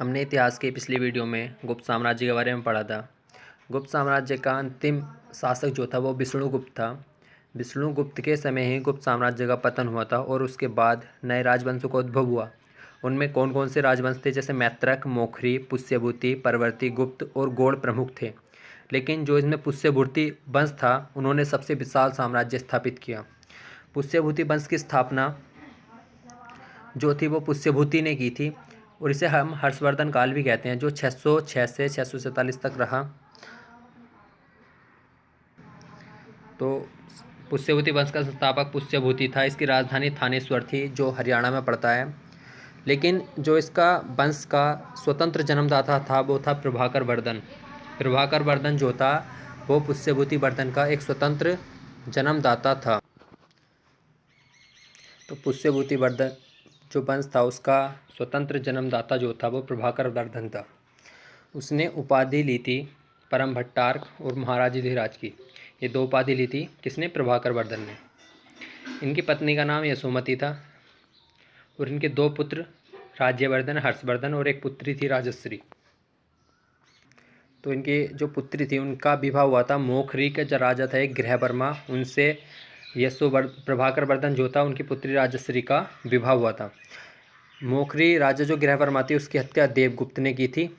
हमने इतिहास के पिछली वीडियो में गुप्त साम्राज्य के बारे में पढ़ा था। गुप्त साम्राज्य का अंतिम शासक जो था वो विष्णुगुप्त था। विष्णुगुप्त के समय ही गुप्त साम्राज्य का पतन हुआ था और उसके बाद नए राजवंशों का उद्भव हुआ। उनमें कौन कौन से राजवंश थे, जैसे मैत्रक, मौखरी, पुष्यभूति, परवर्ती, गुप्त और गौड़ प्रमुख थे। लेकिन जो इसमें पुष्यभूति वंश था उन्होंने सबसे विशाल साम्राज्य स्थापित किया। पुष्यभूति वंश की स्थापना जो थी वो पुष्यभूति ने की थी और इसे हम हर्षवर्धन काल भी कहते हैं, जो 606 से 647 तक रहा। तो पुष्यभूति वंश का संस्थापक पुष्यभूति था। इसकी राजधानी थानेश्वर थी जो हरियाणा में पड़ता है। लेकिन जो इसका वंश का स्वतंत्र जन्मदाता था वो था प्रभाकर वर्धन। प्रभाकर वर्धन जो था वो पुष्यभूति वर्धन का एक स्वतंत्र जन्मदाता था। तो पुष्यभूति वर्धन जो वंश था उसका स्वतंत्र जन्मदाता जो था वो प्रभाकर वर्धन था। उसने उपाधि ली थी परम भट्टार्क और महाराजाधिराज की। ये दो उपाधि ली थी किसने? प्रभाकर वर्धन ने। इनकी पत्नी का नाम यशोमती था और इनके दो पुत्र राज्यवर्धन, हर्षवर्धन और एक पुत्री थी राजश्री। तो इनकी जो पुत्री थी उनका विवाह हुआ था मौखरी के जो राजा था एक गृहवर्मा, उनसे प्रभाकर वर्धन जो था उनकी पुत्री राजश्री का विवाह हुआ था। मौखरी राजा जो गृहवर्मा थी उसकी हत्या देवगुप्त ने की थी।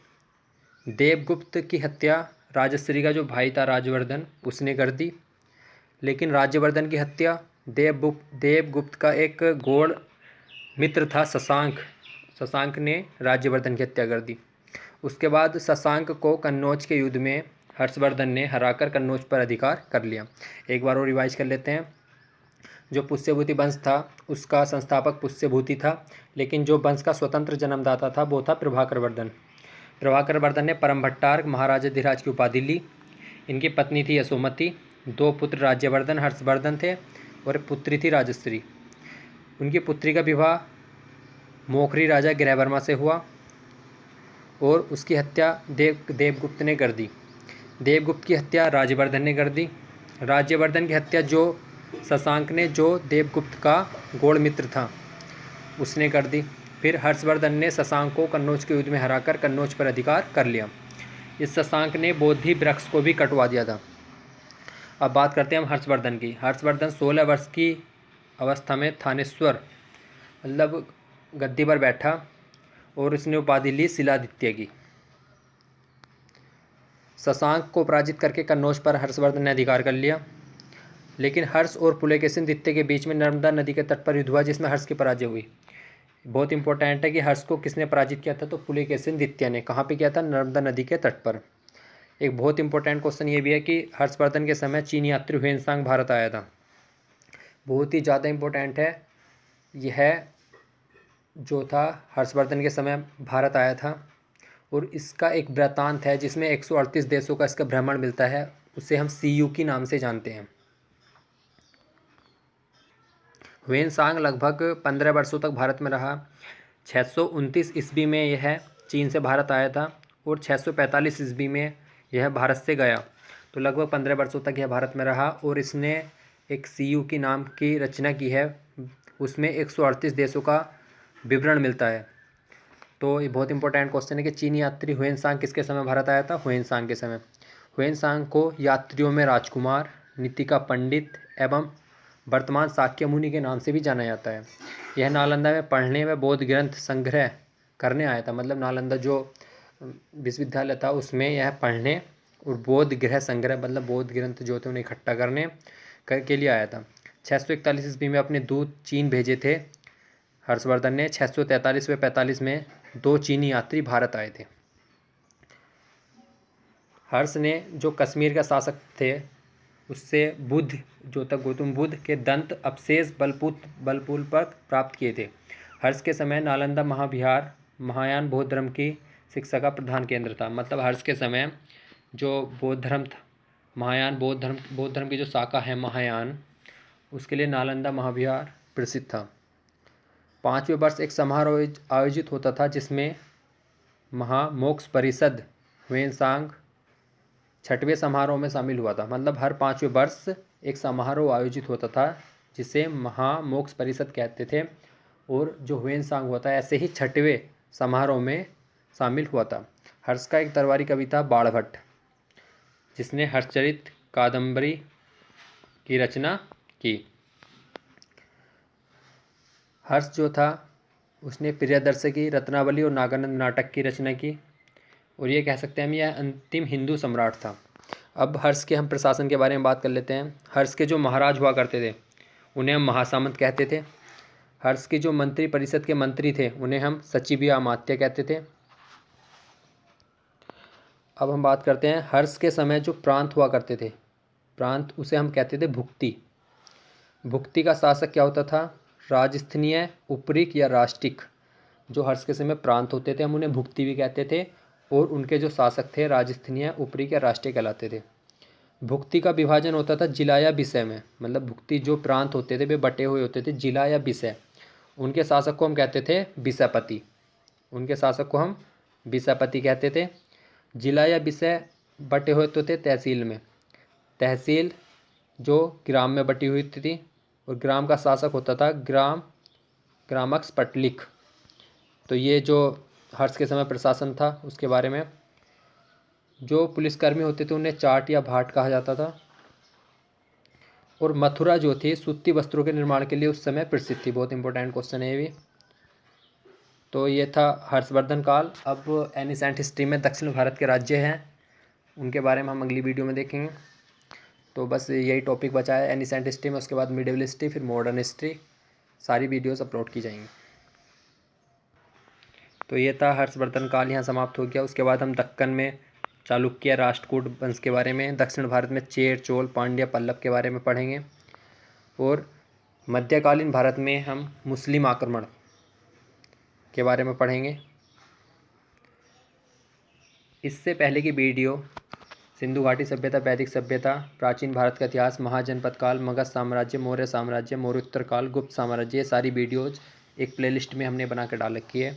देवगुप्त की हत्या राजश्री का जो भाई था राजवर्धन उसने कर दी। लेकिन राज्यवर्धन की हत्या देवगुप्त का एक गौड़ मित्र था शशांक ने राज्यवर्धन की हत्या कर दी। उसके बाद शशांक को कन्नौज के युद्ध में हर्षवर्धन ने हराकर कन्नौज पर अधिकार कर लिया। एक बार और रिवाइज कर लेते हैं। जो पुष्यभूति वंश था उसका संस्थापक पुष्यभूति था, लेकिन जो वंश का स्वतंत्र जन्मदाता था वो था प्रभाकर वर्धन। प्रभाकर वर्धन ने परम भट्टार्क महाराजाधिराज की उपाधि ली। इनकी पत्नी थी यशोमती, दो पुत्र राज्यवर्धन, हर्षवर्धन थे और एक पुत्री थी राजश्री। उनकी पुत्री का विवाह मौखरी राजा गृहवर्मा से हुआ और उसकी हत्या देवगुप्त ने कर दी। देवगुप्त की हत्या राज्यवर्धन ने कर दी। राज्यवर्धन की हत्या जो शशांक ने, जो देवगुप्त का गौड़ मित्र था, उसने कर दी। फिर हर्षवर्धन ने शशांक को कन्नौज के युद्ध में हराकर कन्नौज पर अधिकार कर लिया। इस शशांक ने बोधि वृक्ष को भी कटवा दिया था। अब बात करते हैं हम हर्षवर्धन की। हर्षवर्धन 16 वर्ष की अवस्था में थानेश्वर मतलब गद्दी पर बैठा और उसने उपाधि ली शिलादित्य की। शशांक को पराजित करके कन्नौज पर हर्षवर्धन ने अधिकार कर लिया। लेकिन हर्ष और पुलकेशिन द्वितीय के बीच में नर्मदा नदी के तट पर युद्ध हुआ जिसमें हर्ष की पराजय हुई। बहुत इंपॉर्टेंट है कि हर्ष को किसने पराजित किया था? तो पुलकेशिन द्वितीय ने। कहाँ पे किया था? नर्मदा नदी के तट पर। एक बहुत इंपॉर्टेंट क्वेश्चन ये भी है कि हर्षवर्धन के समय चीनी यात्री हुएनसांग भारत आया था। बहुत ही ज़्यादा इंपॉर्टेंट है। यह जो था हर्षवर्धन के समय भारत आया था और इसका एक वृत्तांत है जिसमें 138 देशों का इसका भ्रमण मिलता है। उसे हम CU के नाम से जानते हैं। हुएनसांग लगभग 15 वर्षों तक भारत में रहा। 629 ईस्वी में यह चीन से भारत आया था और 645 ईस्वी में यह भारत से गया। तो लगभग 15 वर्षों तक यह भारत में रहा और इसने एक CU की नाम की रचना की है। उसमें 138 देशों का विवरण मिलता है। तो ये बहुत इंपॉर्टेंट क्वेश्चन है कि चीनी यात्री हुएनसांग किसके समय भारत आया था? हुएनसांग के समय। हुएनसांग को यात्रियों में राजकुमार, नीति का पंडित एवं वर्तमान शाक्य मुनि के नाम से भी जाना जाता है। यह नालंदा में पढ़ने व बौद्ध ग्रंथ संग्रह करने आया था। मतलब नालंदा जो विश्वविद्यालय था उसमें यह पढ़ने और बौद्ध गृह संग्रह मतलब बौद्ध ग्रंथ जो थे उन्हें इकट्ठा करने के लिए आया था। 641 ईस्वी में अपने दूत चीन भेजे थे हर्षवर्धन ने। 643 व 45 में 2 चीनी यात्री भारत आए थे। हर्ष ने जो कश्मीर का शासक थे उससे बुद्ध जो था गौतम बुद्ध के दंत अवशेष बलपूर्वक प्राप्त किए थे। हर्ष के समय नालंदा महाविहार महायान बौद्ध धर्म की शिक्षा का प्रधान केंद्र था। मतलब हर्ष के समय जो बौद्ध धर्म था, महायान बौद्ध धर्म की जो शाखा है महायान, उसके लिए नालंदा महाविहार प्रसिद्ध था। 5वें वर्ष एक समारोह आयोजित होता था जिसमें महामोक्ष परिषद हुएनसांग 6वें समारोह में शामिल हुआ था। मतलब हर 5वें वर्ष एक समारोह आयोजित होता था जिसे महामोक्ष परिषद कहते थे और जो हुएनसांग हुआ था ऐसे ही 6वें समारोह में शामिल हुआ था। हर्ष का एक दरबारी कवि था बाणभट्ट, जिसने हर्षचरित कादंबरी की रचना की। हर्ष जो था उसने प्रियदर्शकी, रत्नावली और नागानंद नाटक की रचना की, और ये कह सकते हैं हम यह अंतिम हिंदू सम्राट था। अब हर्ष के हम प्रशासन के बारे में बात कर लेते हैं। हर्ष के जो महाराज हुआ करते थे उन्हें हम महासामंत कहते थे। हर्ष के जो मंत्री परिषद के मंत्री थे उन्हें हम सचिव या अमात्य कहते थे। अब हम बात करते हैं हर्ष के समय जो प्रांत हुआ करते थे, प्रांत उसे हम कहते थे भुक्ति। भुक्ति का शासक क्या होता था? राजस्थानीय, उपरिक या राष्ट्रिक। जो हर्ष के समय प्रांत होते थे हम उन्हें भुक्ति भी कहते थे, और उनके जो शासक थे राजस्थानीय, उपरिक या राष्ट्रीय कहलाते थे। भुक्ति का विभाजन होता था जिला या विषय में, मतलब भुक्ति जो प्रांत होते थे वे बटे हुए होते थे जिला या विषय। उनके शासक को हम कहते थे विषयपति। उनके शासक को हम विषयपति कहते थे। जिला या विषय बटे हुए होते थे तहसील में। तहसील जो ग्राम में बटी हुई थी, और ग्राम का शासक होता था ग्रामक्ष पटलिक। तो ये जो हर्ष के समय प्रशासन था उसके बारे में। जो पुलिसकर्मी होते थे उन्हें चाट या भाट कहा जाता था। और मथुरा जो थी सूती वस्त्रों के निर्माण के लिए उस समय प्रसिद्ध थी। बहुत इंपॉर्टेंट क्वेश्चन है ये भी। तो ये था हर्षवर्धन काल। अब एनिसेंट हिस्ट्री में दक्षिण भारत के राज्य हैं, उनके बारे में हम अगली वीडियो में देखेंगे। तो बस यही टॉपिक बचा है एनिसेंट हिस्ट्री में। उसके बाद मिडिवल हिस्ट्री, फिर मॉडर्न हिस्ट्री, सारी वीडियोस अपलोड की जाएंगी। तो ये था हर्षवर्धन काल, यहाँ समाप्त हो गया। उसके बाद हम दक्कन में चालुक्य राष्ट्रकूट वंश के बारे में, दक्षिण भारत में चेर, चोल, पांड्य, पल्लव के बारे में पढ़ेंगे। और मध्यकालीन भारत में हम मुस्लिम आक्रमण के बारे में पढ़ेंगे। इससे पहले की वीडियो सिंधु घाटी सभ्यता, वैदिक सभ्यता, प्राचीन भारत का इतिहास, महाजनपद काल, मगध साम्राज्य, मौर्य साम्राज्य, मौर्योत्तर काल, गुप्त साम्राज्य, ये सारी वीडियोज़ एक प्लेलिस्ट में हमने बना कर डाल रखी है।